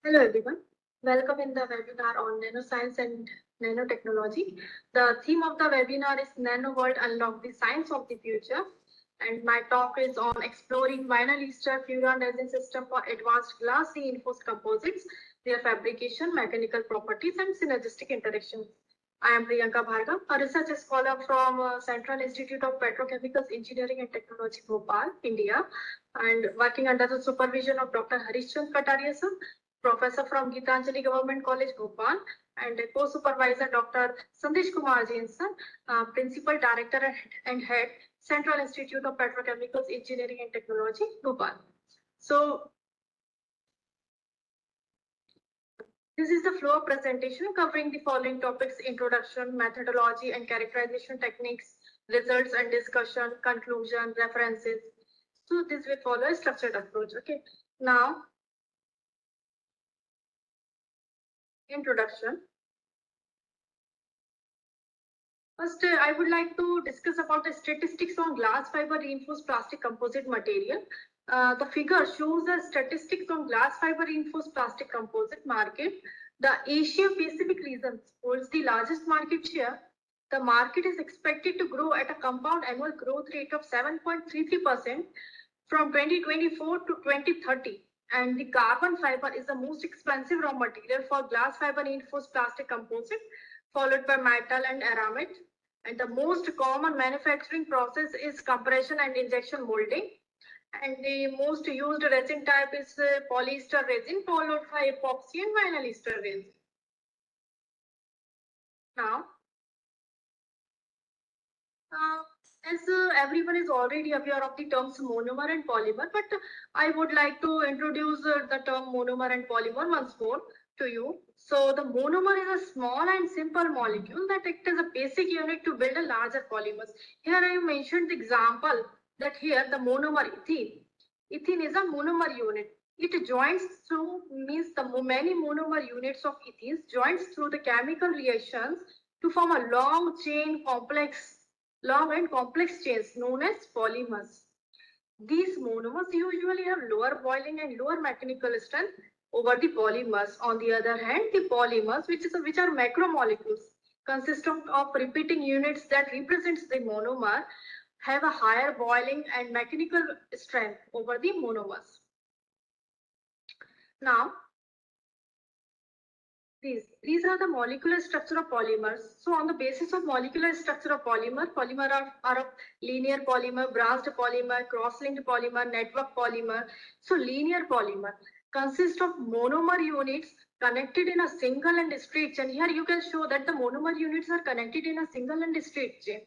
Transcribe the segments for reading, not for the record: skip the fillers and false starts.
Hello everyone, welcome in the webinar on Nanoscience and Nanotechnology. The theme of the webinar is Nano World Unlock the Science of the Future, and my talk is on exploring vinyl ester furan resin system for advanced glass reinforced composites, their fabrication, mechanical properties and synergistic interactions. I am Priyanka Bhargav, a research scholar from Central Institute of Petrochemicals Engineering and Technology, Bhopal, India, and working under the supervision of Dr. Harishchand Kataria sir, professor from Gitanjali Government College, Bhopal, and co-supervisor Dr. Sandesh Kumar Jain sir, principal director and head, Central Institute of Petrochemicals Engineering and Technology, Bhopal. So this is the flow of presentation covering the following topics: introduction, methodology and characterization techniques, results and discussion, conclusion, references. So this will follow a structured approach. Okay. Now, introduction. First, I would like to discuss about the statistics on glass fiber reinforced plastic composite material. The figure shows the statistics on glass fiber reinforced plastic composite market. The Asia Pacific region holds the largest market share. The market is expected to grow at a compound annual growth rate of 7.33% from 2024 to 2030. And the carbon fiber is the most expensive raw material for glass fiber reinforced plastic composite, followed by metal and aramid. And the most common manufacturing process is compression and injection molding. And the most used resin type is polyester resin, followed by epoxy and vinyl ester resin. Now, as everyone is already aware of the terms monomer and polymer, but I would like to introduce the term monomer and polymer once more to you. So the monomer is a small and simple molecule that acts as a basic unit to build a larger polymers. Here I have mentioned the example that here the monomer ethene. Ethene is a monomer unit. It joins through, means the many monomer units of ethene joins through the chemical reactions to form a long and complex chains known as polymers. These monomers usually have lower boiling and lower mechanical strength over the polymers. On the other hand, the polymers, which are macromolecules, consist of repeating units that represents the monomer, have a higher boiling and mechanical strength over the monomers. Now, these are the molecular structure of polymers. So on the basis of molecular structure of polymer are of linear polymer, branched polymer, cross-linked polymer, network polymer. So linear polymer consists of monomer units connected in a single and straight chain. Here you can show that the monomer units are connected in a single and straight chain.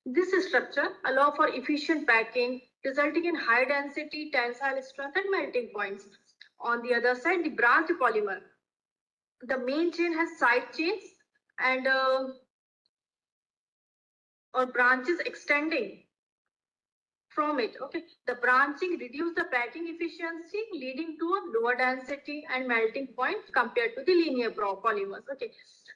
This structure allows for efficient packing, resulting in high density, tensile strength and melting points. On the other side, the branched polymer. The main chain has side chains and or branches extending from it. Okay, the branching reduces the packing efficiency, leading to a lower density and melting point compared to the linear polymers. Okay,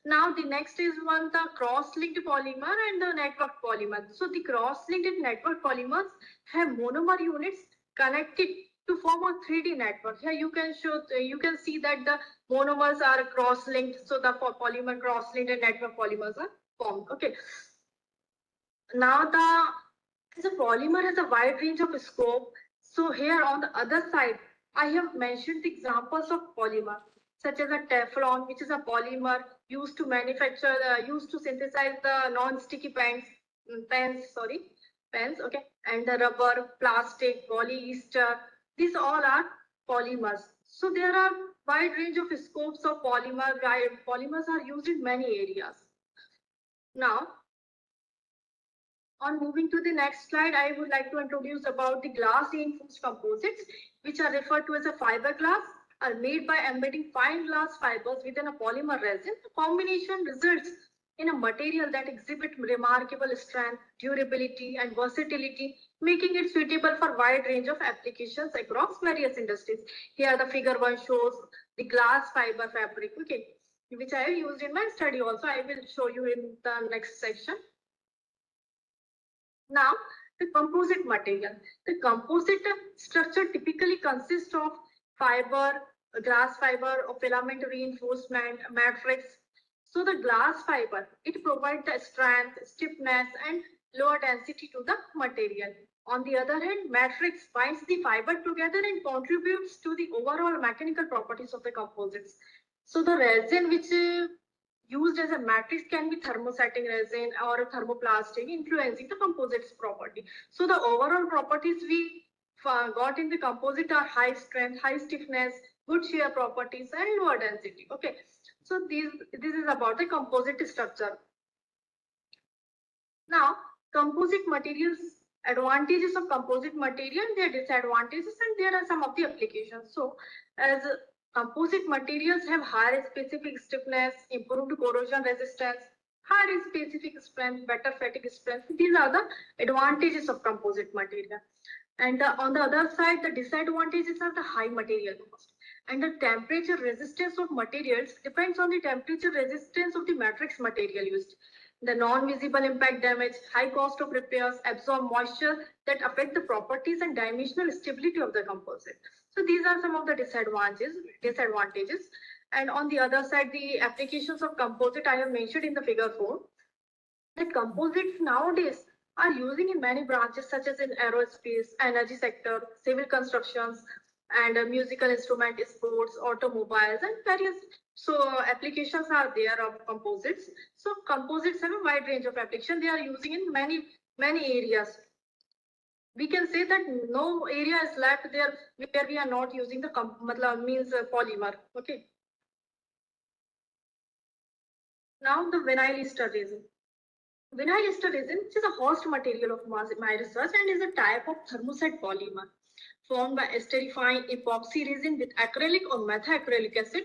now the next is the cross-linked polymer and the network polymer. So the cross-linked and network polymers have monomer units connected to form a 3D network. Here you can see that the monomers are cross-linked, so the polymer cross-linked and network polymers are formed. Okay, now the polymer has a wide range of scope. So here on the other side, I have mentioned the examples of polymer, such as a Teflon, which is a polymer used to synthesize the non-sticky pens. Okay, and the rubber, plastic, polyester. These all are polymers. So there are wide range of scopes of polymer. Polymers are used in many areas. Now, on moving to the next slide, I would like to introduce about the glass reinforced composites, which are referred to as a fiberglass, are made by embedding fine glass fibers within a polymer resin. The combination results in a material that exhibits remarkable strength, durability, and versatility, making it suitable for a wide range of applications across various industries. Here, the figure 1 shows the glass fiber fabric, okay, which I have used in my study also. I will show you in the next section. Now, the composite material. The composite structure typically consists of fiber, glass fiber or filament reinforcement matrix. So the glass fiber, it provides the strength, stiffness, and lower density to the material. On the other hand, matrix binds the fiber together and contributes to the overall mechanical properties of the composites. So the resin which used as a matrix can be thermosetting resin or thermoplastic, influencing the composite's property. So the overall properties we got in the composite are high strength, high stiffness, good shear properties, and lower density. Okay, so this is about the composite structure. Now, composite materials, advantages of composite material, their disadvantages, and there are some of the applications. So, as composite materials have higher specific stiffness, improved corrosion resistance, higher specific strength, better fatigue strength. These are the advantages of composite material. And on the other side, the disadvantages are the high material cost. And the temperature resistance of materials depends on the temperature resistance of the matrix material used. The non-visible impact damage, high cost of repairs, absorb moisture that affect the properties and dimensional stability of the composite. So these are some of the disadvantages. And on the other side, the applications of composite I have mentioned in the figure 4. That composites nowadays are using in many branches such as in aerospace, energy sector, civil constructions, and musical instrument, sports, automobiles, and various applications are there of composites. So composites have a wide range of application. They are using in many areas. We can say that no area is left there where we are not using the polymer. Okay. Now the vinyl ester resin. Vinyl ester resin, which is a host material of my research and is a type of thermoset polymer formed by esterifying epoxy resin with acrylic or methacrylic acid.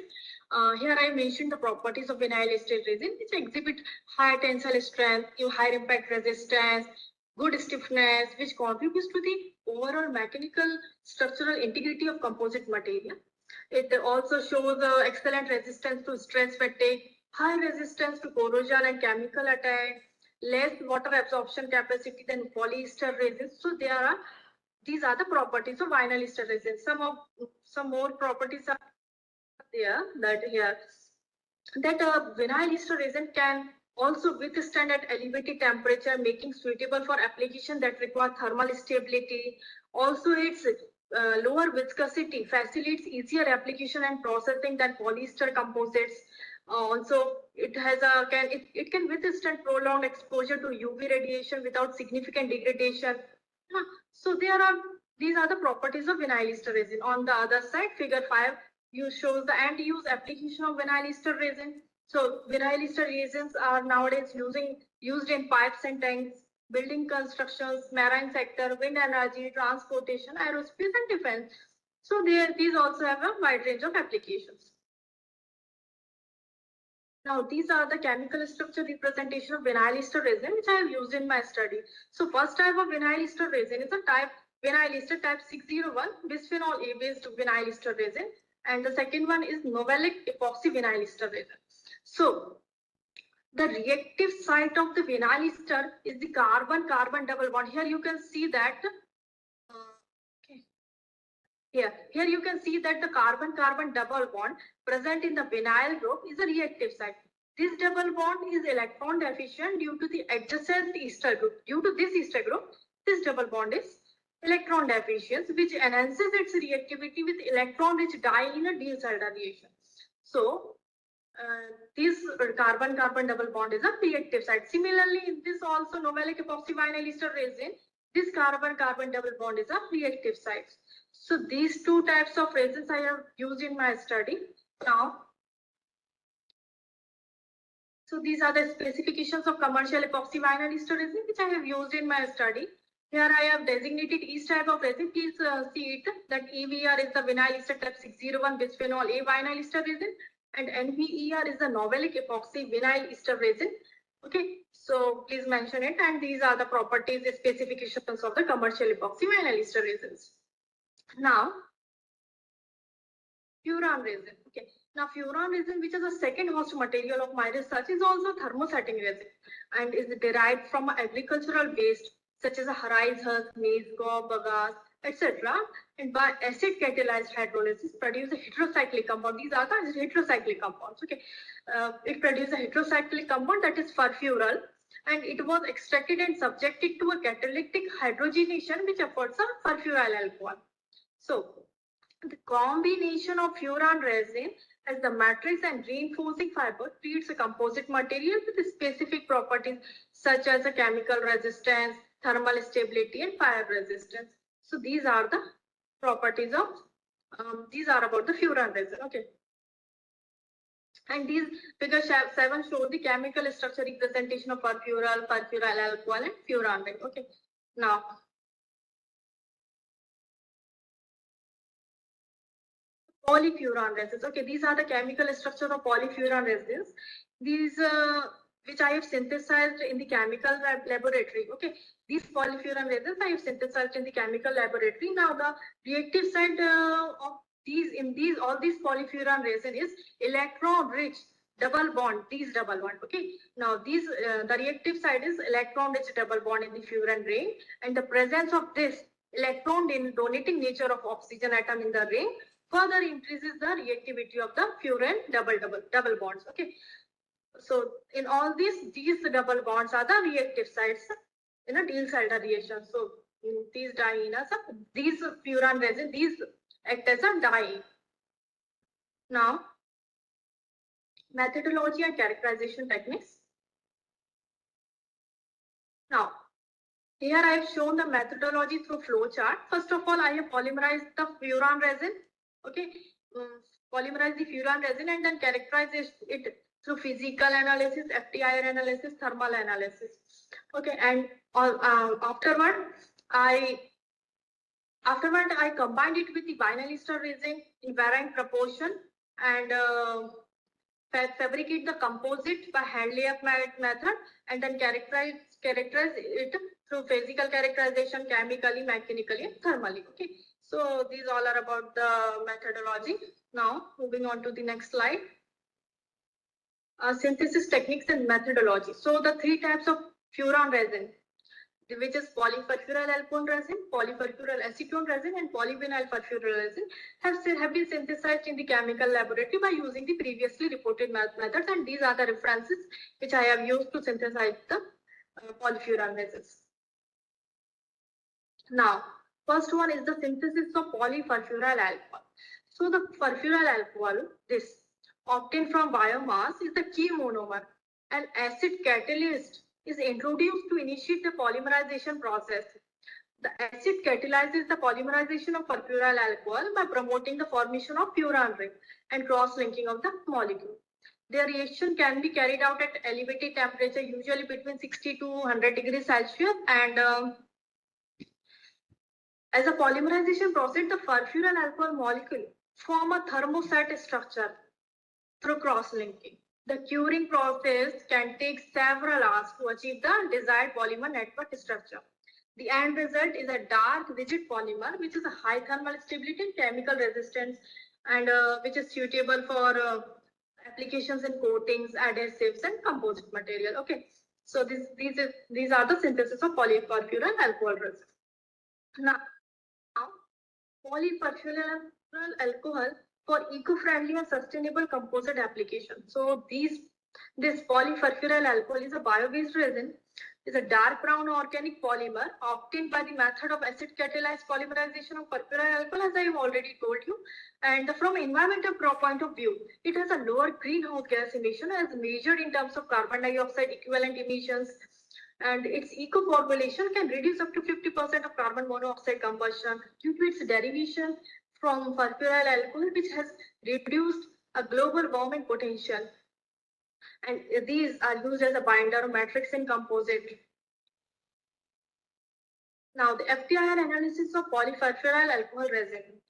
Here I mentioned the properties of vinyl ester resin, which exhibit high tensile strength, high impact resistance, good stiffness, which contributes to the overall mechanical structural integrity of composite material. It also shows excellent resistance to stress fatigue, high resistance to corrosion and chemical attack, less water absorption capacity than polyester resin. So these are the properties of vinyl ester resin. Some more properties are there that vinyl ester resin can also withstand at elevated temperature, making suitable for application that require thermal stability. Also, its lower viscosity facilitates easier application and processing than polyester composites. Also, it can withstand prolonged exposure to UV radiation without significant degradation. So these are the properties of vinyl ester resin. On the other side, figure 5 shows the end use application of vinyl ester resin. So vinyl ester resins are nowadays used in pipes and tanks, building constructions, marine sector, wind energy, transportation, aerospace, and defense. So these also have a wide range of applications. Now, these are the chemical structure representation of vinyl ester resin, which I have used in my study. So, first type of vinyl ester resin is a vinyl ester type 601, bisphenol A based vinyl ester resin, and the second one is novelic epoxy vinyl ester resin. So, the reactive site of the vinyl ester is the carbon-carbon double bond. Here you can see that. Here you can see that the carbon-carbon double bond present in the vinyl group is a reactive site. This double bond is electron deficient due to the adjacent ester group. Due to this ester group, this double bond is electron deficient, which enhances its reactivity with electron-rich dye in a D-cell reaction. So, this carbon-carbon double bond is a reactive site. Similarly, in this also novelic epoxy vinyl ester resin, this carbon-carbon double bond is a reactive site. So these two types of resins I have used in my study. Now, so these are the specifications of commercial epoxy vinyl ester resin which I have used in my study. Here I have designated each type of resin. Please see it that EVR is the vinyl ester type 601 bisphenol A vinyl ester resin, and NVER is the novelic epoxy vinyl ester resin. Okay, so please mention it, and these are the properties, the specifications of the commercial epoxy vinyl ester resins. Now, furan resin. Okay. Now, furan resin, which is the second host material of my research, is also thermosetting resin and is derived from agricultural waste such as rice husk, maize, gob, bagasse, etc. and by acid catalyzed hydrolysis produce a heterocyclic compound. These are the heterocyclic compounds. Okay, it produces a heterocyclic compound that is furfural, and it was extracted and subjected to a catalytic hydrogenation which affords a furfural alcohol. So the combination of furan resin as the matrix and reinforcing fiber creates a composite material with specific properties such as a chemical resistance, thermal stability, and fire resistance. So these are the properties of these are about the furan resin. Okay, and these figure 7 show the chemical structure representation of furfural alcohol, and furan ring. Okay, now polyfuran resins. Okay, these are the chemical structure of polyfuran resins. These which I have synthesized in the chemical laboratory. Okay, these polyfuran resins I have synthesized in the chemical laboratory. Now the reactive side of all these polyfuran resin is electron rich double bond. These double bond. Okay, now these the reactive side is electron rich double bond in the furan ring, and the presence of this electron in donating nature of oxygen atom in the ring further increases the reactivity of the furan double bonds. Okay, so in all these double bonds are the reactive sides in a Diels-Alder reaction. So in these dienes, these furan resin, these act as a die. Now methodology and characterization techniques. Now here I have shown the methodology through flow chart. First of all, I have polymerized the furan resin. Okay, polymerize the furan resin and then characterize it through physical analysis, FTIR analysis, thermal analysis. Okay, and afterward I combined it with the vinyl ester resin in varying proportion and fabricate the composite by hand layup method, and then characterize it through physical characterization, chemically, mechanically, and thermally. Okay, so these all are about the methodology. Now moving on to the next slide. Synthesis techniques and methodology. So the three types of furan resin, which is polyfurfural alkone resin, polyfurfural acetone resin, and polyvinyl furfural resin, have been synthesized in the chemical laboratory by using the previously reported methods, and these are the references which I have used to synthesize the polyfuran resins. Now, first one is the synthesis of polyfurfural alcohol. So the furfural alcohol, this obtained from biomass, is the key monomer. An acid catalyst is introduced to initiate the polymerization process. The acid catalyzes the polymerization of furfural alcohol by promoting the formation of furan ring and cross-linking of the molecule. The reaction can be carried out at elevated temperature, usually between 60 to 100 degrees Celsius, and as a polymerization process, the furfural alcohol molecule form a thermoset structure through cross-linking. The curing process can take several hours to achieve the desired polymer network structure. The end result is a dark, rigid polymer, which is a high thermal stability and chemical resistance, and which is suitable for applications in coatings, adhesives, and composite material. Okay, so these are the synthesis of polyfurfural alcohol resin. Now, polyfurfural alcohol for eco-friendly and sustainable composite application. So this polyfurfural alcohol is a bio-based resin, is a dark brown organic polymer obtained by the method of acid catalyzed polymerization of furfural alcohol, as I have already told you. And from environmental point of view, it has a lower greenhouse gas emission as measured in terms of carbon dioxide equivalent emissions, and its eco-formulation can reduce up to 50% of carbon monoxide combustion due to its derivation from furfural alcohol, which has reduced a global warming potential. And these are used as a binder, matrix, and composite. Now, the FTIR analysis of polyfurfural alcohol resin.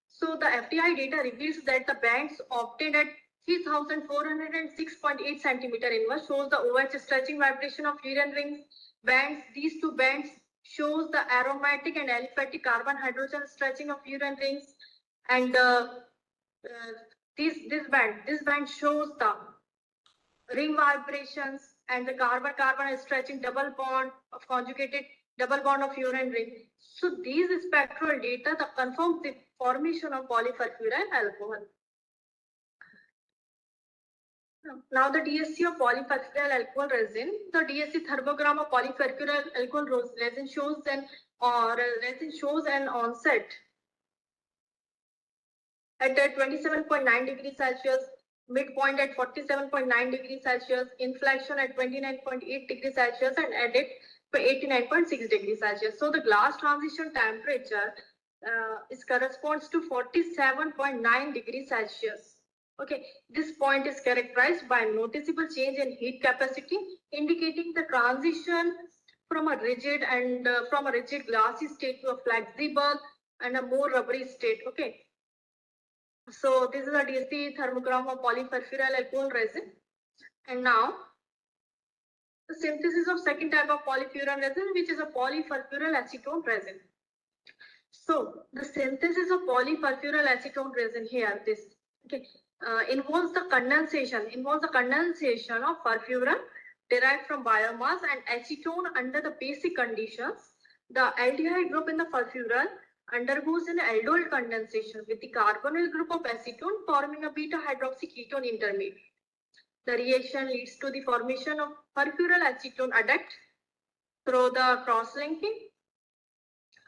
So the FTI data reveals that the bands obtained at 3406.8 centimeter inverse shows the OH stretching vibration of furan rings. Bands, these two bands shows the aromatic and aliphatic carbon hydrogen stretching of furan rings, and this band shows the ring vibrations and the carbon-carbon stretching double bond of conjugated double bond of fluorine ring. So these spectral data that confirms the formation of polyfurfuryl alcohol. Now the DSC of polyfurfuryl alcohol resin, the DSC thermogram of polyfurfuryl alcohol resin shows an onset at 27.9 degrees Celsius, midpoint at 47.9 degrees Celsius, inflection at 29.8 degrees Celsius, and edit for 89.6 degrees Celsius. So the glass transition temperature corresponds to 47.9 degrees Celsius. Okay, this point is characterized by noticeable change in heat capacity, indicating the transition from a rigid glassy state to a flexible and a more rubbery state. Okay. So this is a DSC thermogram of polyfurfuryl alcohol resin. And now the synthesis of second type of polyfuran resin, which is a polyfurfuryl acetone resin. So the synthesis of polyfurfuryl acetone resin here, involves the condensation of furfuran derived from biomass and acetone under the basic conditions. The aldehyde group in the furfuran undergoes an aldol condensation with the carbonyl group of acetone forming a beta hydroxy ketone intermediate. The reaction leads to the formation of furfuryl acetone adduct through the cross-linking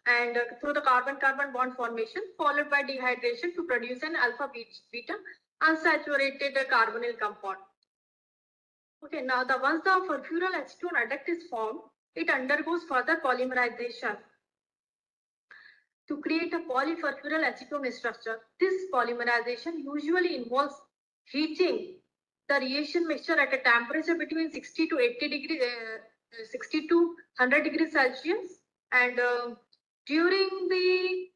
and through the carbon-carbon bond formation, followed by dehydration to produce an alpha-beta unsaturated carbonyl compound. Okay, now once the furfuryl acetone adduct is formed, it undergoes further polymerization to create a polyfurfuryl acetone structure. This polymerization usually involves heating the reaction mixture at a temperature between 60 to 80 degrees, 60 to 100 degrees Celsius, and during the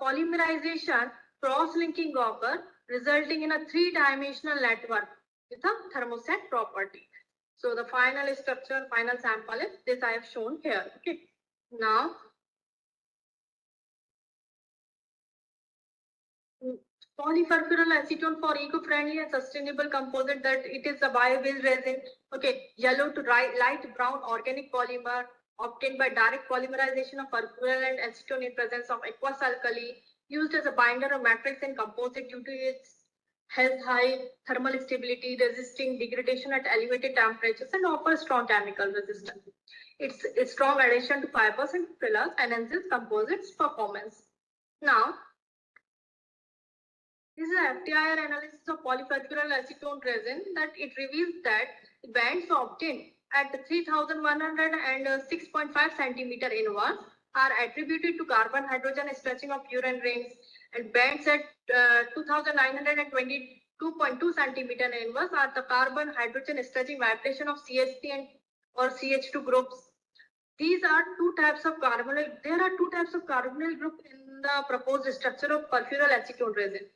polymerization, cross-linking occur, resulting in a three-dimensional network with a thermoset property. So the final structure, final sample is this I have shown here. Okay. Now, polyfurfuryl acetone for eco-friendly and sustainable composite, that it is a bio-based resin. Okay, yellow to light brown organic polymer obtained by direct polymerization of furfuryl and acetone in presence of aqueous alkali, used as a binder of matrix in composite due to its high thermal stability, resisting degradation at elevated temperatures, and offers strong chemical resistance. It's a strong addition to fibers and fillers, enhances composites performance. Now, this is an FTIR analysis of polyfurfuryl acetone resin, that it reveals that the bands obtained at 3100 and 6.5 centimeter inwards are attributed to carbon hydrogen stretching of fluorine rings, and bands at 2922.2 centimeter inwards are the carbon hydrogen stretching vibration of CH3 and or CH2 groups. These are two types of carbonyl. There are two types of carbonyl group in the proposed structure of furfuryl acetone resin.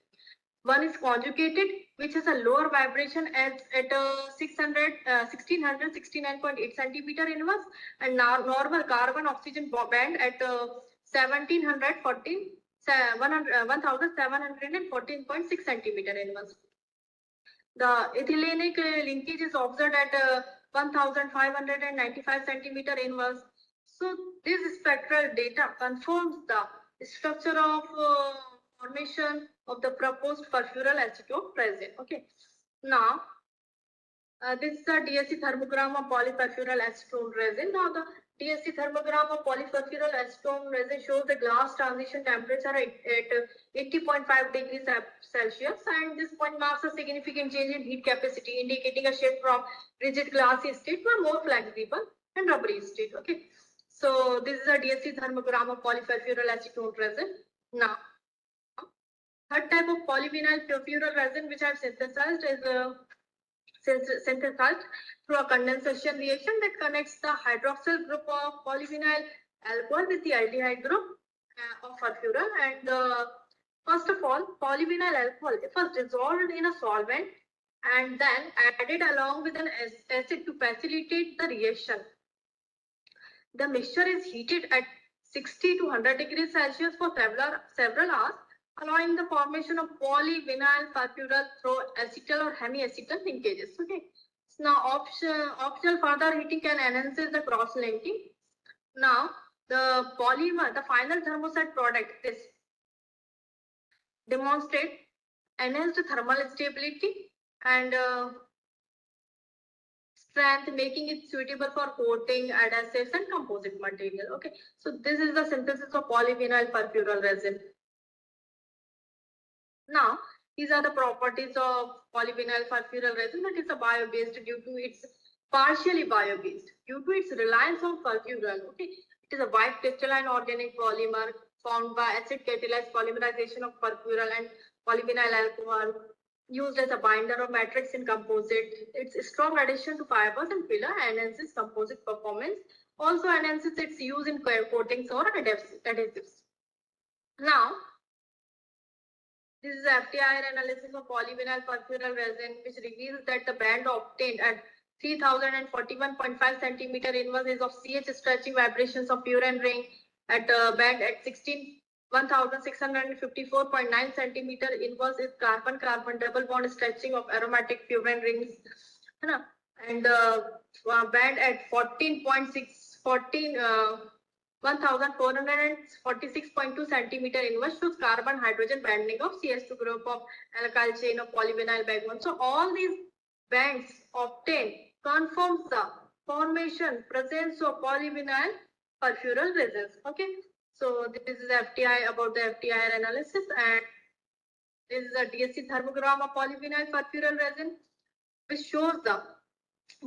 One is conjugated, which has a lower vibration at 1669.8 centimeter inverse, and now normal carbon oxygen band at 1714.6 centimeter inverse. The ethylenic linkage is observed at 1595 centimeter inverse. So this spectral data confirms the structure of formation of the proposed furfuryl acetone resin. Okay. Now, this is the DSC thermogram of polyfurfuryl acetone resin. Now, the DSC thermogram of polyfurfuryl acetone resin shows the glass transition temperature at 80.5 degrees Celsius, and this point marks a significant change in heat capacity, indicating a shift from rigid glassy state to a more flexible and rubbery state. Okay. So, this is a DSC thermogram of polyfurfuryl acetone resin. Now, third type of polyvinyl furfuryl resin which I have synthesized is synthesized through a condensation reaction that connects the hydroxyl group of polyvinyl alcohol with the aldehyde group of furfuran. And first of all, polyvinyl alcohol, it was dissolved in a solvent and then added along with an acid to facilitate the reaction. The mixture is heated at 60 to 100 degrees Celsius for several hours, allowing the formation of polyvinyl furfuryl through acetal or hemiacetal linkages. Okay. So now optional further heating can enhance the cross-linking. Now the polymer, the final thermoset product, is demonstrate enhanced thermal stability and strength, making it suitable for coating, adhesives, and composite material. Okay, so this is the synthesis of polyvinyl perfural resin. Now, these are the properties of polyvinyl perfural resin. That is a bio-based due to its partially bio-based due to its reliance on perfural. Okay, it is a white crystalline organic polymer formed by acid catalyzed polymerization of perfural and polyvinyl alcohol, used as a binder of matrix in composite. Its strong addition to fibers and filler enhances composite performance. Also enhances its use in coatings or adhesives. Now, this is FTIR analysis of polyvinyl perfural resin, which reveals that the band obtained at 3041.5 centimeter inverse is of CH stretching vibrations of furan ring at band at 16,654.9 centimeter inverse is carbon-carbon double bond stretching of aromatic furan rings, and band at 1446.2 centimeter inverse shows carbon hydrogen banding of CS2 group of alkyl chain of polyvinyl backbone. So all these bands obtained confirms the formation presence of polyvinyl perfural resins. Okay, so this is FTI about the FTIR analysis, and this is a DSC thermogram of polyvinyl perfural resin, which shows the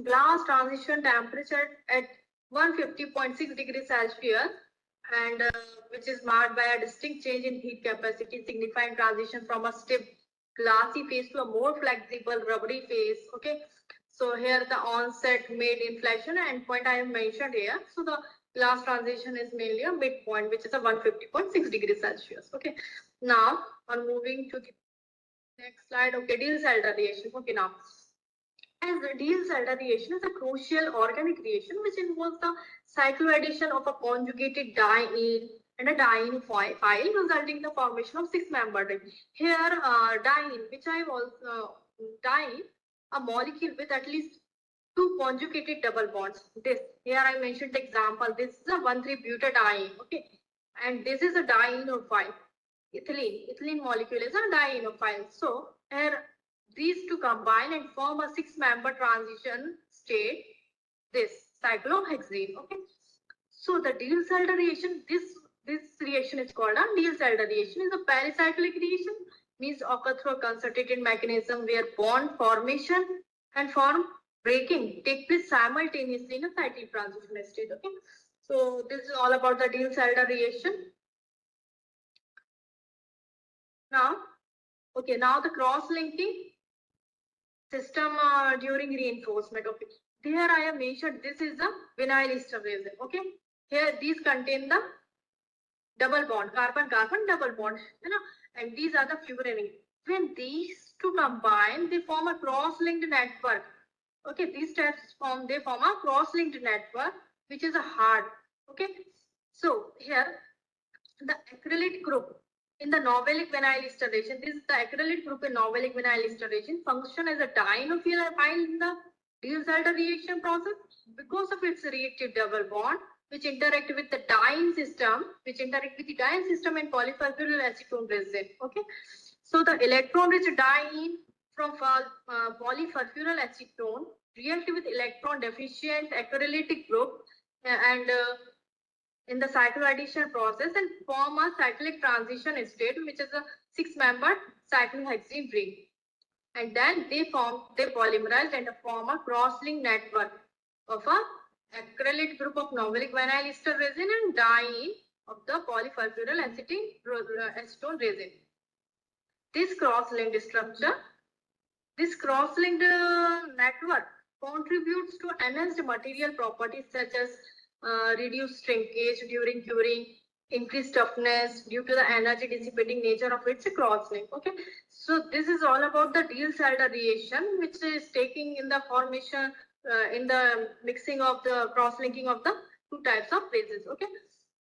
glass transition temperature at 150.6 degrees Celsius, and which is marked by a distinct change in heat capacity, signifying transition from a stiff glassy phase to a more flexible rubbery phase. Okay, so here the onset made inflection endpoint I have mentioned here. So the glass transition is mainly a midpoint, which is a 150.6 degrees Celsius. Okay, now on moving to the next slide. Okay, Diels-Alder reaction. Okay, now as the Diels-Alder reaction is a crucial organic reaction which involves the cycloaddition of a conjugated diene and a diene file, resulting in the formation of 6-membered ring. Here, diene, which I was diene, a molecule with at least 2 conjugated double bonds. This here I mentioned the example. This is a 1,3-butadiene. Okay, and this is a dienophile. Ethylene molecule is a dienophile. So here these two combine and form a 6-member transition state, this cyclohexene. Okay, so the Diels-Alder reaction, this reaction is called a Diels-Alder reaction, is a pericyclic reaction, means occur through a concentrated mechanism where bond formation and form breaking take place simultaneously in a cyclic transition state. Okay, so this is all about the Diels-Alder reaction. Now, okay, now the cross-linking system during reinforcement. Okay, here I have mentioned this is the vinyl ester resin. Okay, here these contain the double bond, carbon-carbon double bond, and these are the furan. When these two combine, they form a cross-linked network. Okay, these types they form a cross-linked network, which is a hard. Okay, so here the acrylate group in the novelic vinyl ester resin, this is the acrylate group in novelic vinyl ester resin, function as a dienophile in the Diels-Alder reaction process because of its reactive double bond, which interact with the diene system, and polyperfural acetone resin. Okay, so the electron-rich diene from polyperfural acetone react with electron deficient acrylatic group and in the cycloaddition process and form a cyclic transition state, which is a 6-membered cyclohexene ring. And then they polymerize and form a cross-link network of a acrylate group of novelic vinyl ester resin and diene of the polyperfural acetone resin. This cross-linked structure, this cross-linked network contributes to enhanced material properties such as reduced shrinkage during curing, increased toughness due to the energy dissipating nature of its cross-link. Okay, so this is all about the Diels-Alder reaction, which is taking in the formation in the mixing of the cross-linking of the two types of resins. Okay,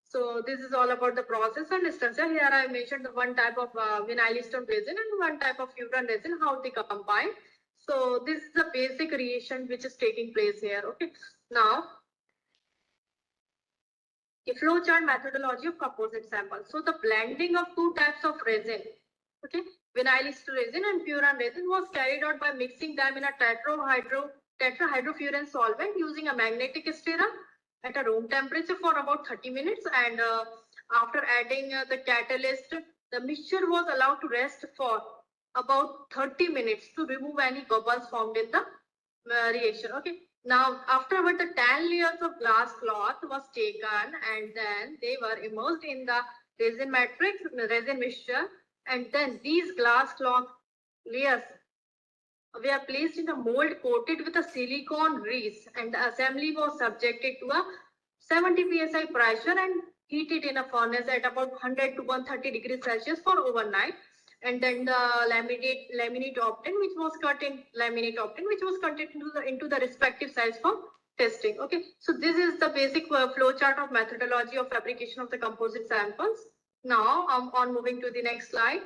so this is all about the process and structure. Here I mentioned the one type of vinyl ester resin and one type of furan resin, how they combine. So this is the basic reaction which is taking place here. Okay, now A flowchart methodology of composite samples. So the blending of two types of resin, okay, vinyl ester resin and furan resin, was carried out by mixing them in a tetrahydrofuran solvent using a magnetic stirrer at a room temperature for about 30 minutes, and after adding the catalyst, the mixture was allowed to rest for about 30 minutes to remove any bubbles formed in the reaction. Okay. Now, afterward, the 10 layers of glass cloth was taken, and then they were immersed in the resin matrix, resin mixture, and then these glass cloth layers were placed in a mold coated with a silicone grease, and the assembly was subjected to a 70 psi pressure and heated in a furnace at about 100 to 130 degrees Celsius for overnight. And then the laminate obtained, which was cut into the respective size for testing. Okay, so this is the basic flow chart of methodology of fabrication of the composite samples. Now I'm on moving to the next slide.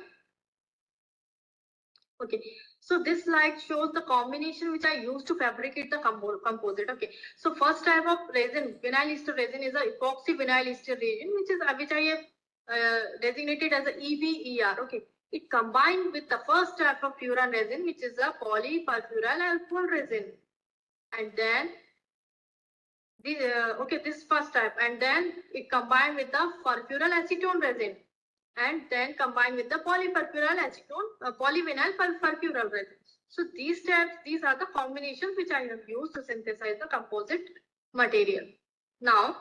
Okay, so this slide shows the combination which I used to fabricate the composite. Okay, so first type of resin, vinyl ester resin, is a epoxy vinyl ester resin, which I have designated as a EVER. Okay, it combined with the first type of furan resin, which is a polyperfural alcohol resin, and then this first type, and then it combined with the perfural acetone resin, and then combined with the polyperfural acetone, polyvinyl perfural resin. So these are the combinations which I have used to synthesize the composite material. Now,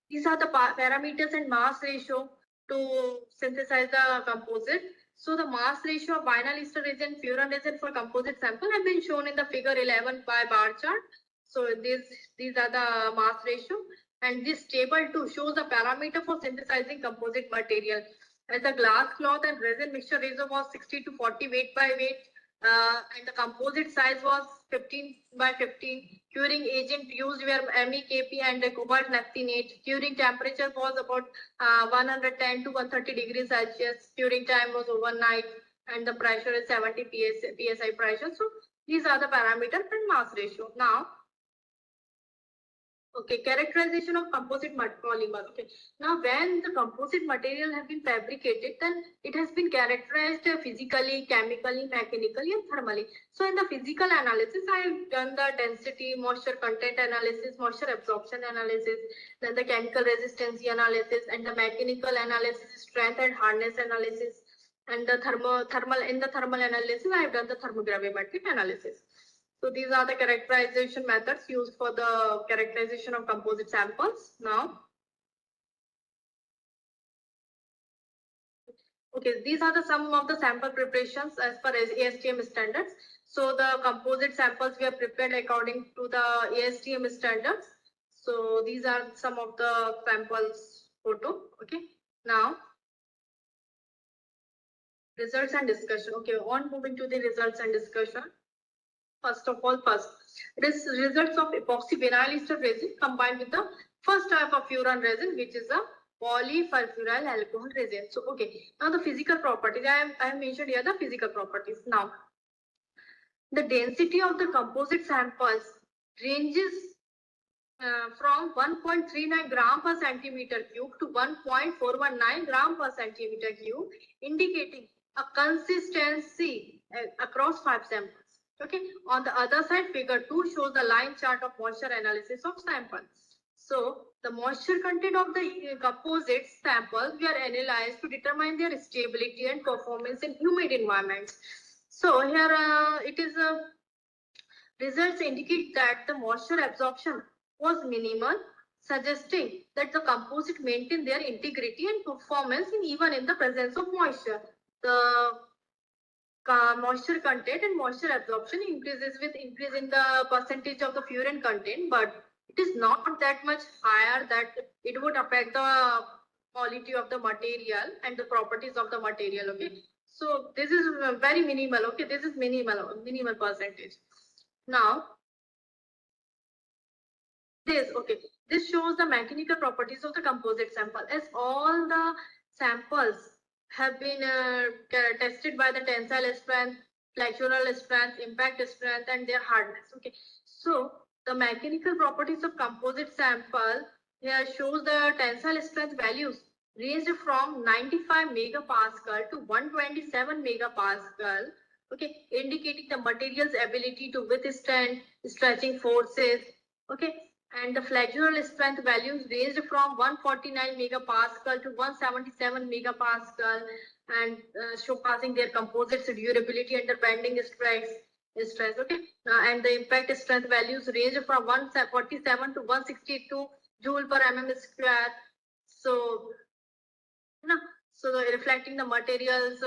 these are the parameters and mass ratio to synthesize the composite. So the mass ratio of vinyl ester resin, furan resin for composite sample have been shown in the figure 11 by bar chart. So these are the mass ratio, and this table 2 shows the parameter for synthesizing composite material. As the glass cloth and resin mixture ratio was 60 to 40 weight by weight, and the composite size was 15 by 15. Curing agent used were MEKP and cobalt naphthenate. Curing temperature was about 110 to 130 degrees Celsius. Curing time was overnight, and the pressure is 70 psi pressure. So these are the parameters and mass ratio. Now, okay, characterization of composite polymer. Okay, now when the composite material has been fabricated, then it has been characterized physically, chemically, mechanically, and thermally. So in the physical analysis, I have done the density, moisture content analysis, moisture absorption analysis, then the chemical resistance analysis, and the mechanical analysis, strength and hardness analysis, and the thermal analysis, I have done the thermogravimetric analysis. So these are the characterization methods used for the characterization of composite samples. Now, okay, these are some of the sample preparations as per ASTM standards. So the composite samples we have prepared according to the ASTM standards. So these are some of the samples photo. Okay, now results and discussion. Okay, on moving to the results and discussion. First of all, it is results of epoxy vinyl ester resin combined with the first type of furan resin, which is a polyperfural alcohol resin. So, okay, now the physical properties. I have mentioned here the physical properties. Now, the density of the composite samples ranges from 1.39 gram per centimeter cube to 1.419 gram per centimeter cube, indicating a consistency across 5 samples. Okay, on the other side, figure 2 shows the line chart of moisture analysis of samples. So the moisture content of the composite samples were analyzed to determine their stability and performance in humid environments. So here it is results indicate that the moisture absorption was minimal, suggesting that the composite maintained their integrity and performance even in the presence of moisture. The moisture content and moisture absorption increases with increase in the percentage of the furan content, but it is not that much higher that it would affect the quality of the material and the properties of the material. Okay, so this is very minimal. Okay, this is minimal percentage. Now this shows the mechanical properties of the composite sample, as all the samples have been tested by the tensile strength, flexural strength, impact strength, and their hardness. Okay, so The mechanical properties of composite sample here shows the tensile strength values ranged from 95 megapascal to 127 megapascal. Okay, indicating the material's ability to withstand stretching forces. Okay, and the flexural strength values ranged from 149 megapascal to 177 megapascal, and showcasing their composites durability under bending stress. Okay, and the impact strength values range from 147 to 162 joule per mm square. So reflecting the material's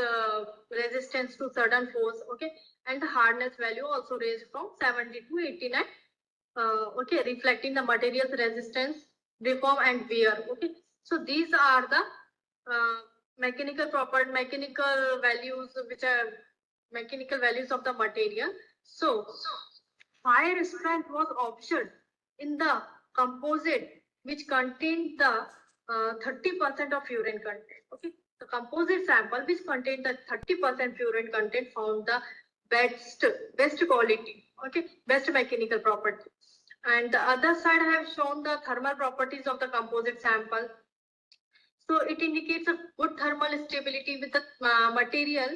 resistance to certain force. Okay, and the hardness value also range from 70 to 89. Okay, reflecting the material's resistance, deform and wear. Okay, so these are the mechanical values, which are mechanical values of the material. So higher strength was observed in the composite which contained the 30% of furan content. Okay, the composite sample which contained the 30% furan content found the best quality. Okay, best mechanical property. And the other side I have shown the thermal properties of the composite sample. So it indicates a good thermal stability with the material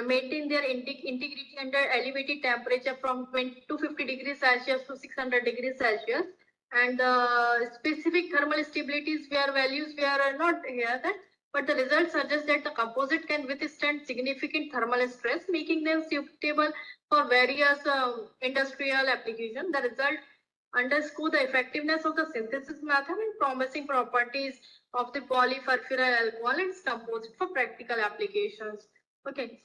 maintain their integrity under elevated temperature from 250 degrees Celsius to 600 degrees Celsius. And the specific thermal stabilities where values were not here, but the result suggests that the composite can withstand significant thermal stress, making them suitable for various industrial applications. The result underscore the effectiveness of the synthesis method and promising properties of the polyfurfural alcohol and its composite for practical applications. Okay,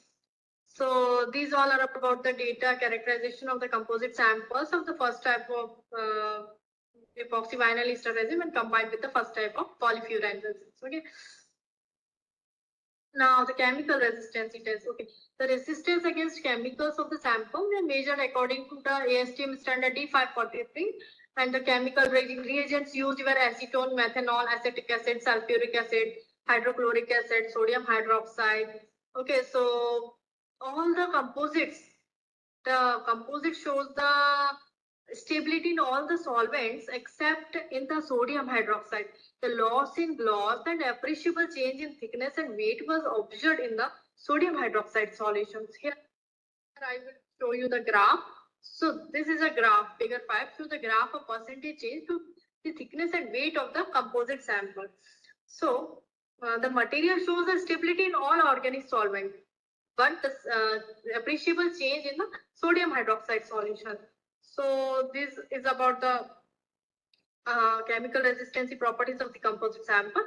so these all are about the data characterization of the composite samples of the first type of epoxy vinyl ester resin when combined with the first type of polyfuran resins. Okay. Now the chemical resistance test. Okay, the resistance against chemicals of the sample were measured according to the ASTM standard D543, and the chemical reagents used were acetone, methanol, acetic acid, sulfuric acid, hydrochloric acid, sodium hydroxide. Okay, so all the composites, the composite shows the stability in all the solvents except in the sodium hydroxide. The loss in gloss and appreciable change in thickness and weight was observed in the sodium hydroxide solutions. Here I will show you the graph. So this is a graph, figure 5, shows the graph of percentage change to the thickness and weight of the composite sample. So the material shows the stability in all organic solvents, but the appreciable change in the sodium hydroxide solution. So this is about the chemical resistance properties of the composite sample.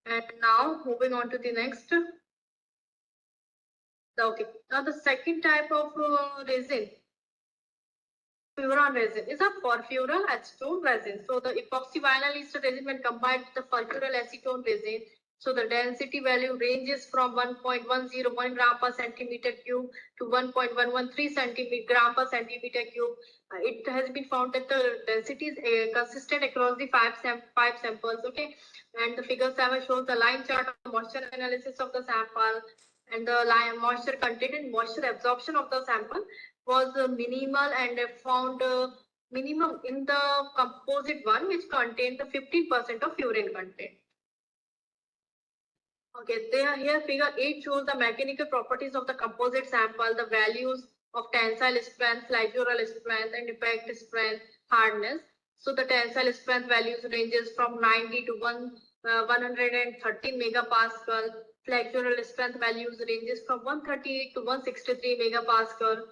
And now moving on to the next. Okay, now the second type of resin, furan resin, is a furfural acetone resin. So the epoxy vinyl ester resin when combined with the furfural acetone resin, so the density value ranges from 1.101 gram per centimeter cube to 1.113 gram per centimeter cube. It has been found that the density is consistent across the five samples. Okay, and the figure 7 shows the line chart of moisture analysis of the sample, and the moisture content and moisture absorption of the sample was minimal and found minimum in the composite one, which contained the 15% of furan content. Okay, here figure 8 shows the mechanical properties of the composite sample, the values of tensile strength, flexural strength, and impact strength, hardness. So the tensile strength values ranges from 90 to 113 megapascal. Flexural strength values ranges from 138 to 163 megapascal.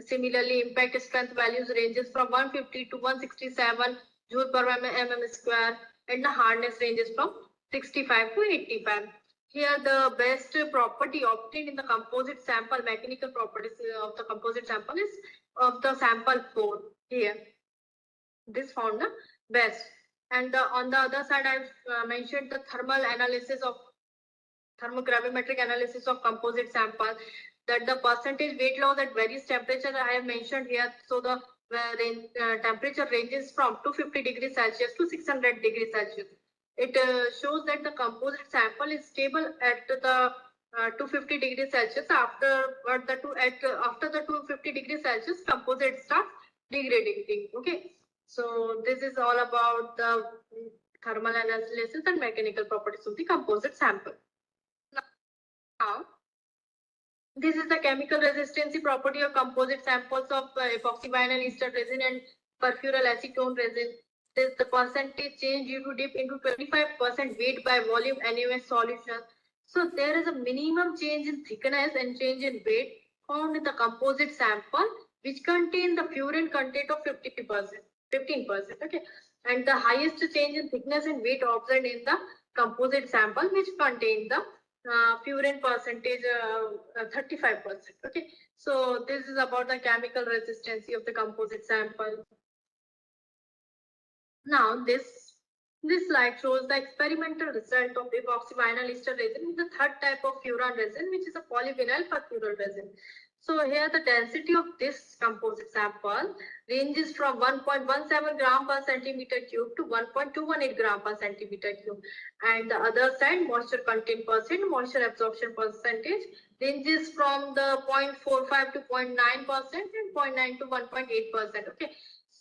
Similarly, impact strength values ranges from 150 to 167 joule per mm square, and the hardness ranges from 65 to 85. Here the best property obtained in the composite sample, mechanical properties of the composite sample is of the sample 4 here. This found the best. And on the other side, I've mentioned the thermal analysis of thermogravimetric analysis of composite sample, that the percentage weight loss at various temperature I have mentioned here. So the temperature ranges from 250 degrees Celsius to 600 degrees Celsius. It shows that the composite sample is stable at the 250 degrees Celsius. After the 250 degrees Celsius, composite starts degrading. Okay, So this is all about the thermal analysis and mechanical properties of the composite sample. Now, this is the chemical resistancy property of composite samples of epoxy vinyl ester resin and perfural acetone resin. This is the percentage change due to dip into 25% weight by volume NaOH solution. So there is a minimum change in thickness and change in weight found in the composite sample, which contain the furan content of 15%. Okay, and the highest change in thickness and weight observed in the composite sample, which contain the furan percentage 35%. Okay, so this is about the chemical resistancy of the composite sample. Now this slide shows the experimental result of epoxy vinyl ester resin with the third type of furan resin, which is a polyvinyl perfural resin. So here the density of this composite sample ranges from 1.17 gram per centimeter cube to 1.218 gram per centimeter cube. And the other side, moisture content percent, moisture absorption percentage ranges from the 0.45 to 0.9% and 0.9 to 1.8%. Okay.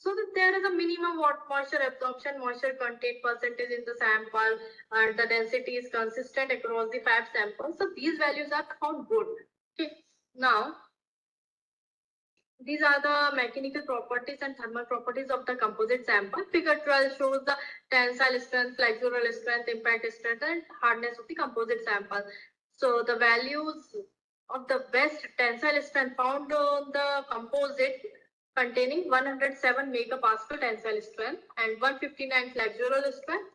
So that there is a minimum moisture absorption, moisture content percentage in the sample, and the density is consistent across the 5 samples. So these values are found good. Okay. Now, these are the mechanical properties and thermal properties of the composite sample. Figure 12 shows the tensile strength, flexural strength, impact strength, and hardness of the composite sample. So the values of the best tensile strength found on the composite containing 107 megapascal tensile strength and 159 flexural strength.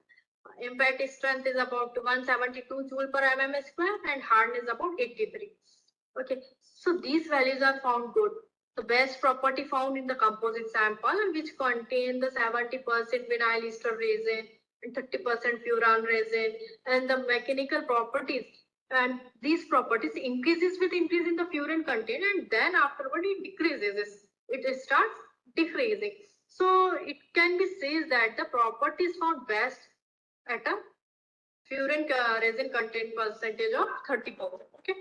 Impact strength is about 172 joule per mm square and hardness about 83. Okay, so these values are found good. The best property found in the composite sample, which contain the 70% vinyl ester resin and 30% furan resin, and the mechanical properties. And these properties increases with increase in the furan content, and then afterward it decreases. It starts decreasing. So it can be said that the properties found best at a furan resin content percentage of 30%. Okay.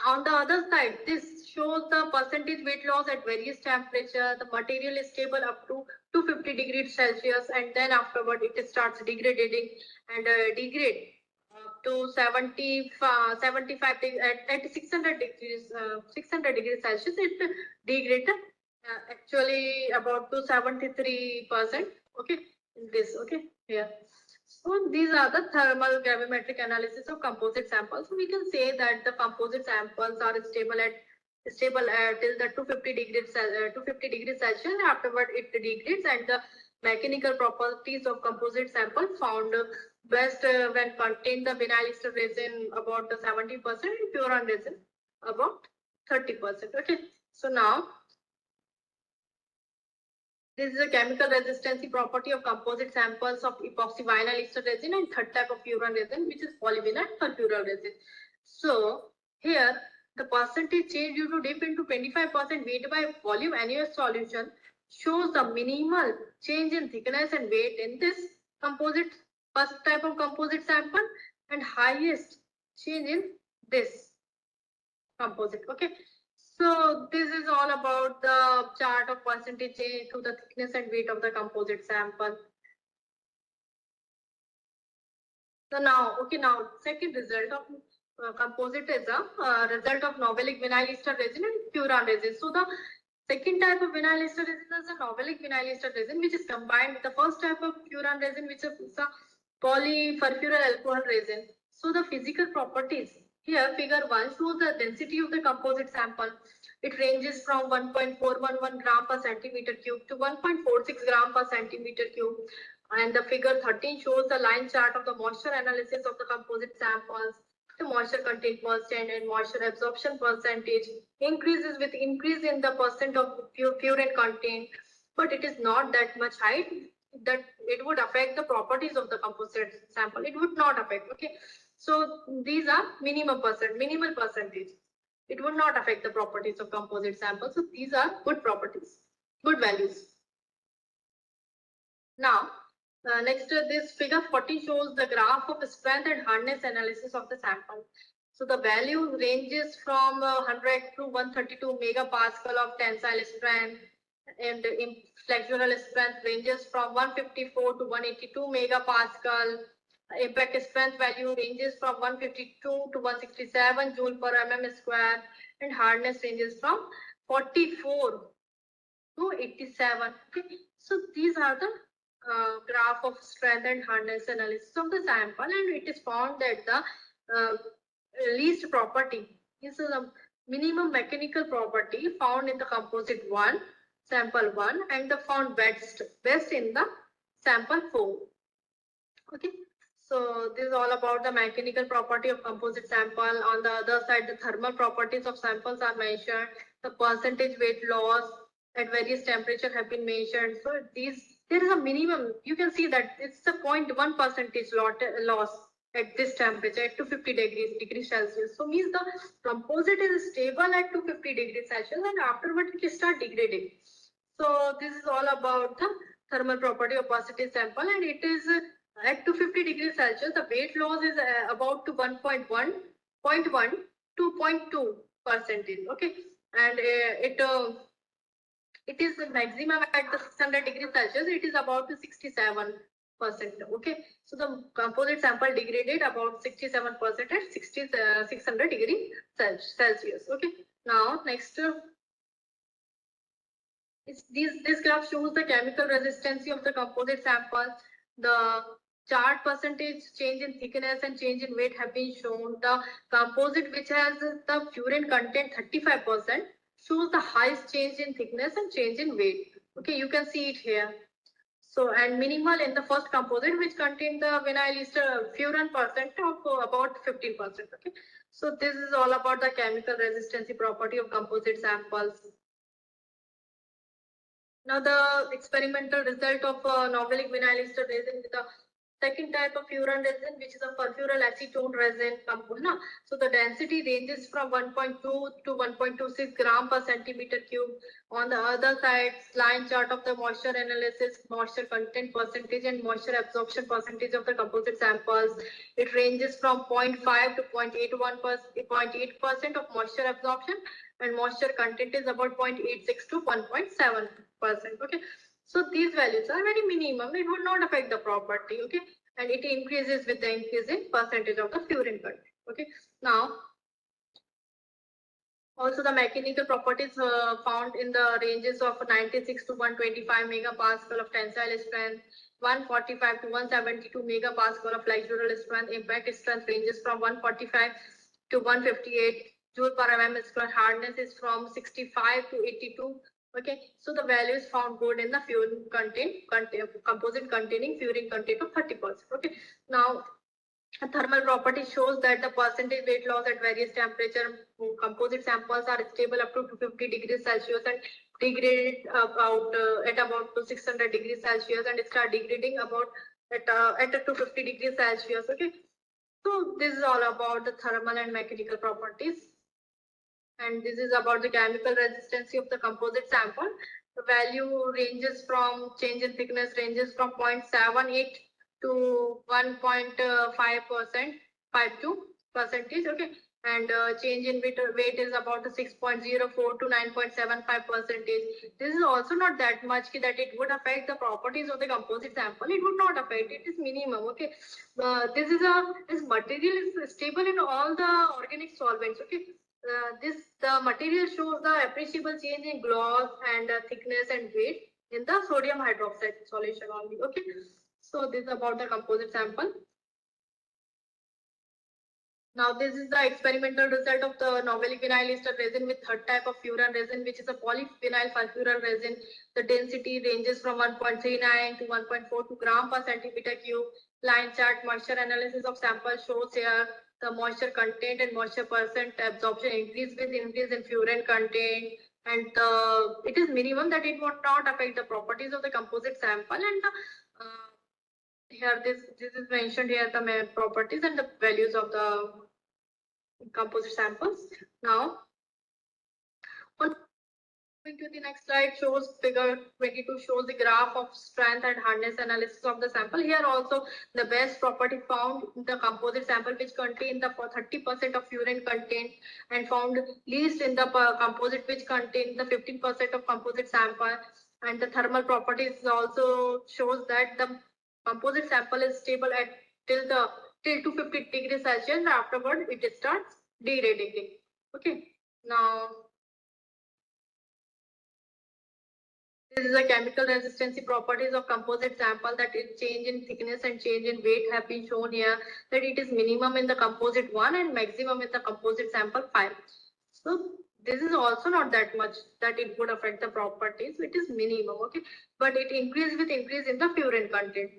On the other side, this shows the percentage weight loss at various temperature. The material is stable up to 250 degrees Celsius, and then afterward it starts degrading and degrade up to 75 at 600 degrees 600 degrees Celsius. It degrades actually about to 73%. Okay, in this. Okay, here. So these are the thermal gravimetric analysis of composite samples. So we can say that the composite samples are stable till the 250 degrees Celsius. Afterward, it degrades, and the mechanical properties of composite sample found best when contain the vinyl ester resin about 70% and furan resin about 30%. Okay. So now, this is a chemical resistancy property of composite samples of epoxy vinyl ester resin and third type of furan resin, which is polyvinyl perfural resin. So here the percentage change due to dip into 25% weight by volume NaOH solution shows the minimal change in thickness and weight in this composite first type of composite sample and highest change in this composite. Okay. So this is all about the chart of percentage change to the thickness and weight of the composite sample. So now, okay, now second result of composite is a result of novelic vinyl ester resin and furan resin. So the second type of vinyl ester resin is a novelic vinyl ester resin, which is combined with the first type of furan resin, which is a polyfurfural alcohol resin. So the physical properties. Here, figure 1 shows the density of the composite sample. It ranges from 1.411 gram per centimeter cube to 1.46 gram per centimeter cube. And the figure 13 shows the line chart of the moisture analysis of the composite samples. The moisture content percent and moisture absorption percentage increases with increase in the percent of furan content, but it is not that much high that it would affect the properties of the composite sample. It would not affect. Okay. So these are minimal percentage. It would not affect the properties of composite samples. So these are good properties, good values. Now, next this figure 40 shows the graph of strength and hardness analysis of the sample. So the value ranges from 100 to 132 megapascal of tensile strength and in flexural strength ranges from 154 to 182 megapascal. Impact strength value ranges from 152 to 167 joule per mm square, and hardness ranges from 44 to 87. Okay, so these are the graph of strength and hardness analysis of the sample, and it is found that the least property is the minimum mechanical property found in the composite 1, sample 1, and the found best in the sample 4. Okay, so this is all about the mechanical property of composite sample. On the other side, the thermal properties of samples are mentioned. The percentage weight loss at various temperature have been mentioned. So there is a minimum. You can see that it's a 0.1% loss at this temperature at 250 degrees Celsius. So means the composite is stable at 250 degrees Celsius, and afterward it start degrading. So this is all about the thermal property of positive sample, and it is at 250 degrees Celsius, the weight loss is about to 1.1 to 0.2%. Okay, and it is the maximum at the 600 degrees Celsius. It is about to 67%. Okay, so the composite sample degraded about 67% at 600 degrees Celsius. Okay, now next. This graph shows the chemical resistance of the composite sample. The chart percentage change in thickness and change in weight have been shown. The composite which has the furan content 35% shows the highest change in thickness and change in weight. Okay, you can see it here. So, and minimal in the first composite which contain the vinyl ester furan percent of about 15%. Okay, so this is all about the chemical resistance property of composite samples. Now the experimental result of novelic vinyl ester resin with the second type of furan resin, which is a perfural acetone resin. So the density ranges from 1.2 to 1.26 gram per centimeter cube. On the other side, line chart of the moisture analysis, moisture content percentage and moisture absorption percentage of the composite samples. It ranges from 0.5 to 0.8% of moisture absorption, and moisture content is about 0.86 to 1.7%. Okay, so these values are very minimum. It would not affect the property. Okay, and it increases with the increase in percentage of the furan content. Okay, now also the mechanical properties found in the ranges of 96 to 125 megapascal of tensile strength, 145 to 172 megapascal of flexural strength. Impact strength ranges from 145 to 158 joule per mm square. Hardness is from 65 to 82. Okay, so the value is found good in the furan composite containing furan content of 30%. Okay, now a thermal property shows that the percentage weight loss at various temperature composite samples are stable up to 250 degrees Celsius and degrade at about 600 degrees Celsius, and start degrading about at 250 degrees Celsius. Okay, so this is all about the thermal and mechanical properties. And this is about the chemical resistance of the composite sample. The value ranges from change in thickness ranges from 0.78 to 1.5%, 52%. Okay, and change in weight is about 6.04 to 9.75%. This is also not that much that it would affect the properties of the composite sample. It would not affect. It is minimum. Okay, this material is stable in all the organic solvents. Okay. The material shows the appreciable change in gloss and thickness and weight in the sodium hydroxide solution only. Okay, so this is about the composite sample. Now this is the experimental result of the novelic vinyl ester resin with third type of furan resin, which is a polyvinyl fulfural resin. The density ranges from 1.39 to 1.42 gram per centimeter cube. Line chart moisture analysis of sample shows here the moisture content and moisture percent absorption increase with increase in furan content, and it is minimum that it would not affect the properties of the composite sample. And here this is mentioned here the properties and the values of the composite samples. Now Moving to the next slide, shows figure 22 shows the graph of strength and hardness analysis of the sample. Here also the best property found in the composite sample which contain the 30% of furan content, and found least in the composite which contain the 15% of composite sample. And the thermal properties also shows that the composite sample is stable at till 250 degrees Celsius, and afterward it starts degrading. Okay, now this is the chemical resistance properties of composite sample, that it change in thickness and change in weight have been shown here, that it is minimum in the composite 1 and maximum in the composite sample 5. So this is also not that much that it would affect the properties. It is minimum, okay, but it increase with increase in the furan content.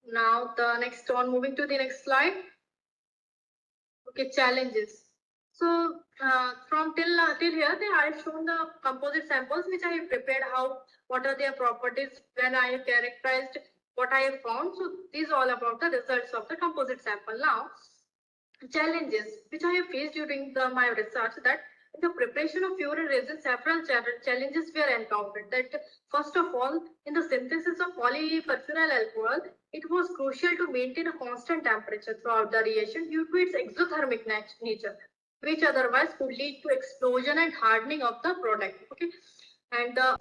Now the next one, moving to the next slide. Okay, challenges. So from till here, I have shown the composite samples which I have prepared. What are their properties when I have characterized what I have found. So these are all about the results of the composite sample. Now challenges which I have faced during my research, that in the preparation of furan resin, several challenges were encountered. That first of all, in the synthesis of polyfurfural alcohol, it was crucial to maintain a constant temperature throughout the reaction due to its exothermic nature, which otherwise could lead to explosion and hardening of the product. Okay, and the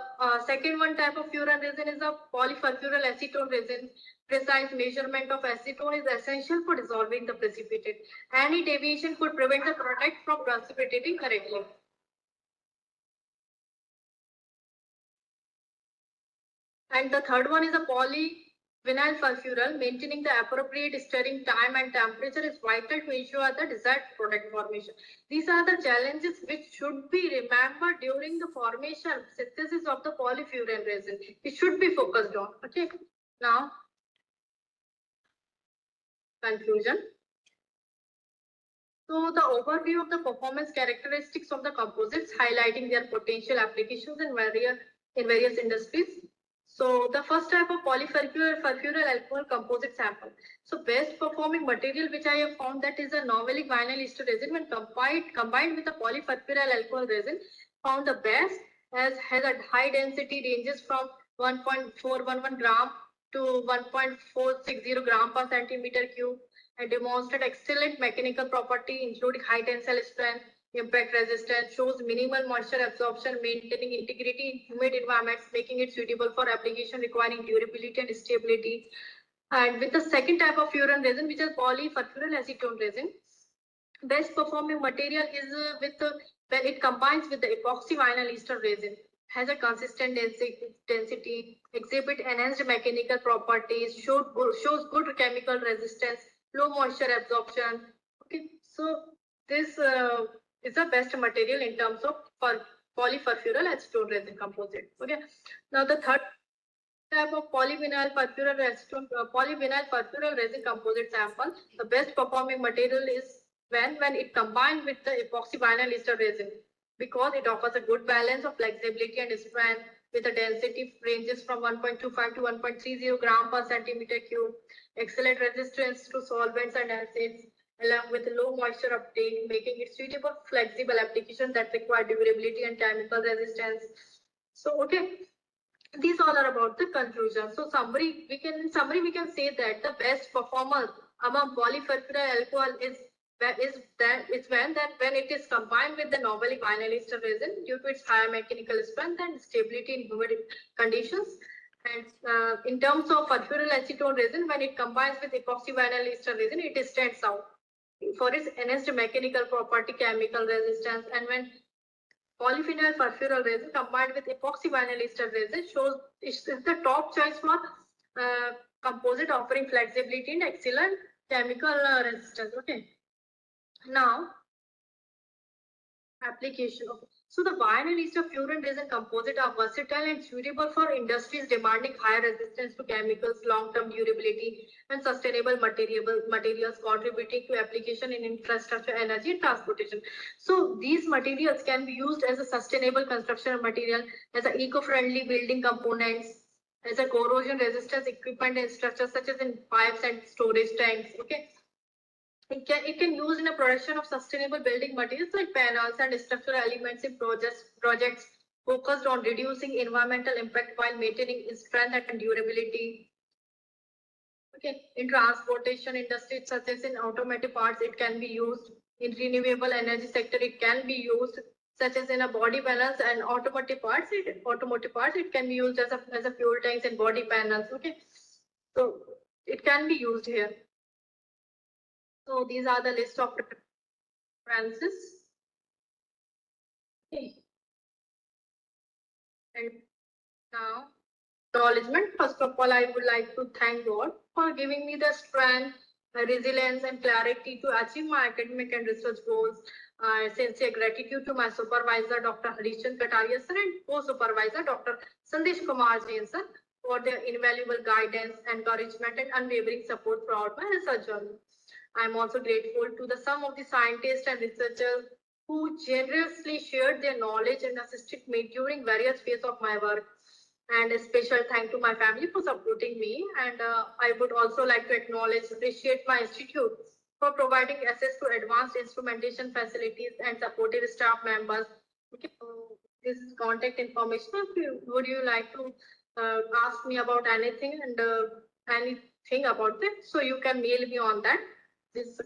second one type of furan resin is a polyfurfural acetone resin. Precise measurement of acetone is essential for dissolving the precipitate. Any deviation could prevent the product from precipitating correctly. And the third one is a polyvinyl furfural. Maintaining the appropriate stirring time and temperature is vital to ensure the desired product formation. These are the challenges which should be remembered during the formation synthesis of the polyfuran resin. It should be focused on. Okay. Now, conclusion. So the overview of the performance characteristics of the composites, highlighting their potential applications in various industries. So the first type of polyfurfural alcohol composite sample. So best performing material which I have found, that is a novelic vinyl ester resin when combined with a polyfurfural alcohol resin, found the best, has a high density, ranges from 1.411 gram to 1.460 gram per centimeter cube, and demonstrate excellent mechanical property including high tensile strength, impact resistance, shows minimal moisture absorption, maintaining integrity in humid environments, making it suitable for application requiring durability and stability. And with the second type of furan resin, which is polyfurfural acetone resin, best performing material is when it combines with the epoxy vinyl ester resin, has a consistent density, exhibit enhanced mechanical properties, shows good chemical resistance, low moisture absorption. Okay, so this is the best material in terms of polyfurfural acetone resin composite. Okay, now the third type of polyvinyl furfural resin composite sample, the best performing material is when it combined with the epoxy vinyl ester resin, because it offers a good balance of flexibility and strength, with a density ranges from 1.25 to 1.30 gram per centimeter cube, excellent resistance to solvents and acids, along with low moisture uptake, making it suitable for flexible applications that require durability and chemical resistance. So, okay, these all are about the conclusion. So, we can say that the best performer among polyfurfural alcohol is when it is combined with the novelic vinyl ester resin due to its higher mechanical strength and stability in humid conditions. And in terms of furfural acetone resin, when it combines with epoxy vinyl ester resin, it stands out for its enhanced mechanical property, chemical resistance. And when polyphenol furfural resin combined with epoxy vinyl ester resin shows is the top choice for composite, offering flexibility and excellent chemical resistance. Okay. Now, application. Okay. So the vinyl ester furan resin composite are versatile and suitable for industries demanding higher resistance to chemicals, long-term durability, and sustainable materials, contributing to application in infrastructure, energy, and transportation. So these materials can be used as a sustainable construction material, as an eco-friendly building components, as a corrosion resistance equipment and structures such as in pipes and storage tanks. Okay. It can use in a production of sustainable building materials like panels and structural elements in projects focused on reducing environmental impact while maintaining its strength and durability. Okay, in transportation industry, such as in automotive parts, it can be used. In renewable energy sector, it can be used, such as in a body panels and automotive parts. It can be used as a fuel tanks and body panels. Okay, so it can be used here. So these are the list of references. Okay. And now, acknowledgement. First of all, I would like to thank God for giving me the strength, resilience, and clarity to achieve my academic and research goals. Sincere gratitude to my supervisor, Dr. Harishchandra Kataria sir, and co-supervisor, Dr. Sandesh Kumar Jain sir, for their invaluable guidance, encouragement, and unwavering support throughout my research journey. I am also grateful to the some of the scientists and researchers who generously shared their knowledge and assisted me during various phases of my work. And a special thank to my family for supporting me. And I would also like to appreciate my institute for providing access to advanced instrumentation facilities and supportive staff members. Okay, so this is contact information. Would you like to ask me about anything and anything about it? So you can mail me on that. This is